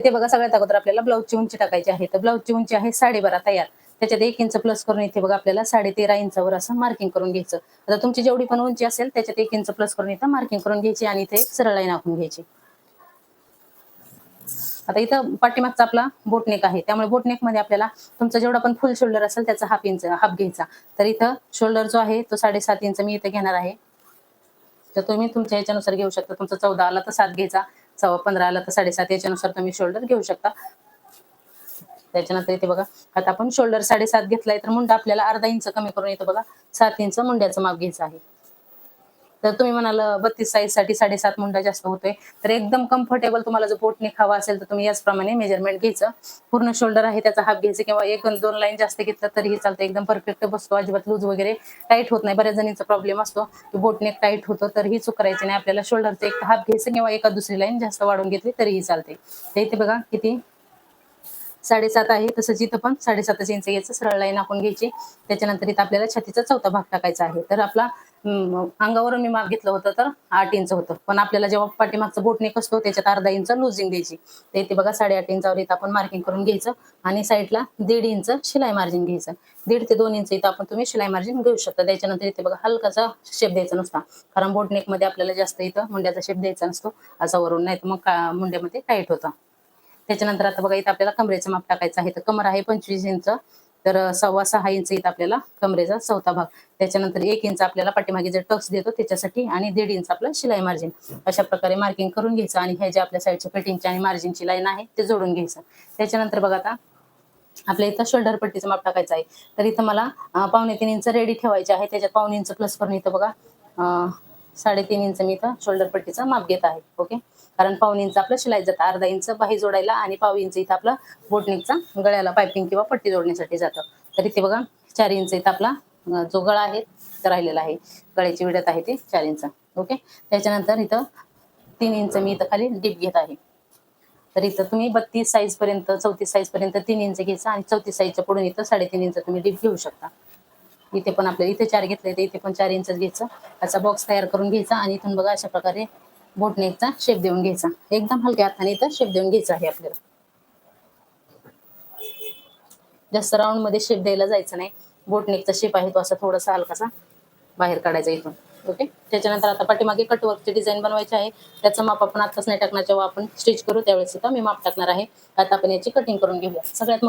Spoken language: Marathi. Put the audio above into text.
इथे बघा सगळ्यात अगोदर आपल्याला ब्लाऊजची उंची टाकायची आहे. तर ब्लाऊजची उंची आहे 12.5 तयार. त्याच्यात 1 इंच प्लस करून इथे बघा आपल्याला 13.5 इंचावर असं मार्किंग करून घ्यायचं. आता तुमची जेवढी पण उंची असेल त्याच्यात 1 इंच प्लस करून इथं मार्किंग करून घ्यायची आणि इथे एक सरळ लाईन आखून घ्यायची. आता इथं पाठीमागचा आपला बोटनेक आहे, त्यामुळे बोटनेक मध्ये आपल्याला तुमचा जेवढा पण फुल शोल्डर असेल त्याचा हाफ घ्यायचा. तर इथं शोल्डर जो आहे तो 7.5 इंच मी इथे घेणार आहे. तर तुम्ही तुमच्या याच्यानुसार घेऊ शकता. तुमचा 14 आला तर 7 घ्यायचा, 15 आला तर 7.5 याच्यानुसार तुम्ही शोल्डर घेऊ शकता. त्याच्यानंतर इथे बघा आता आपण शोल्डर 7.5 घेतलाय तर मुंडा आपल्याला अर्धा इंच कमी करून इथं बघा 7 इंच मुंड्याचं माप घ्यायचं आहे. तर तुम्ही म्हणाल 32 साईज साठी 7.5 मुंडा जास्त होतोय, तर एकदम कम्फर्टेबल तुम्हाला जर पोटनेक हवा असेल तर तुम्ही याचप्रमाणे मेजरमेंट घ्यायचं. पूर्ण शोल्डर आहे त्याचा हाफ घ्यायचं किंवा 1-2 लाईन जास्त घेतलं तरीही चालतं. एकदम परफेक्ट बसतो, अजिबात लूज वगैरे टाईट होत नाही. बऱ्याच जणींचा प्रॉब्लेम असतो की बोटनेक टाईट होतं, तर ही चूक करायची नाही. आपल्याला शोल्डरचं एक हाफ घ्यायचं किंवा एका दुसरी लाईन जास्त वाढवून घेतली तरीही चालते. तर इथे बघा किती 7.5 आहे, तसंच इथं पण 7.5 इंच घ्यायचं, सरळ लाईन आखून घ्यायची. त्याच्यानंतर इथं आपल्याला छातीचा चौथा भाग टाकायचा आहे. तर आपला अंगावरून मी माप घेतलं होतं तर 8 इंच होतं, पण आपल्याला जेव्हा पाठीमागचं बोटनेक असतो त्याच्यात अर्धा इंच लुजिंग द्यायची. तर इथे बघा 8.5 इंचावर इथं आपण मार्किंग करून घ्यायचं आणि साईडला 1.5 इंच शिलाई मार्जिन घ्यायचं. 1.5 ते 2 इंच इथं आपण तुम्ही शिलाई मार्जिन घेऊ शकता. त्याच्यानंतर इथे बघा हलकासा शेप द्यायचा नुसता, कारण बोटनेक मध्ये आपल्याला जास्त इथं मुंड्याचा शेप द्यायचा नसतो असा वरून, नाही तर मग मुंड्यामध्ये टाईट होतं. त्याच्यानंतर आता बघा इथं आपल्याला कमरेचं माप टाकायचं आहे. तर कमर आहे 25 इंच, तर 6.25 इंच इथं आपल्याला कमरेचा चौथा भाग. त्याच्यानंतर 1 इंच आपल्याला पाठीमागे जे टक्स देतो त्याच्यासाठी आणि 1.5 इंच आपलं शिलाई मार्जिन. अशा प्रकारे मार्किंग करून घ्यायचं आणि हे जे आपल्या साईडच्या फिटिंगची आणि मार्जिनची लाईन आहे ते जोडून घ्यायचं. त्याच्यानंतर बघा आता आपल्या इथं शोल्डर पट्टीचं माप टाकायचं आहे. तर इथं मला 2.25 इंच रेडी ठेवायचे आहे. त्याच्यात 1.25 इंच प्लस करून इथं बघा 3.5 इंच मी इथं शोल्डर पट्टीचं माप घेत आहे. ओके, कारण 1.25 इंच आपलं शिलाई जातं, अर्धा इंच बाही जोडायला आणि 1.25 इंच इथं आपलं बोटनेकचा गळ्याला पायपिंग किंवा पट्टी जोडण्यासाठी जातं. तर इथे बघा 4 इंच इथं आपला जो गळा आहे राहिलेला आहे, गळ्याची विड्थ आहे ती 4 इंच. ओके, त्याच्यानंतर इथं 3 इंच मी इथं खाली डीप घेत आहे. तर इथं तुम्ही 32 साईज पर्यंत 34 साईज पर्यंत 3 इंच घ्यायचं आणि 34 साईजच्या पुढून इथं 3.5 इंच तुम्ही डीप घेऊ शकता. इथे पण आपल्याला इथे 4 घेतले तर इथे पण 4 इंच घ्यायचं. असा बॉक्स तयार करून घ्यायचा आणि इथून बघा अशा प्रकारे बोटनेकचा शेप देऊन घ्यायचा. एकदम हलक्या हाताने इथं शेप देऊन घ्यायचा आहे आपल्याला. जास्त राऊंड मध्ये शेप द्यायला जायचं नाही. बोटनेकचा शेप आहे तो असा थोडासा हलकासा बाहेर काढायचा इथून. ओके, त्याच्यानंतर आता पाठीमागे कटवर्कची डिझाईन बनवायची आहे. त्याचं माप आपण आताच नाही टाकणार, जेव्हा आपण स्टिच करू त्यावेळेस इथं मी माप टाकणार आहे. आता आपण याची कटिंग करून घेऊया. सगळ्यात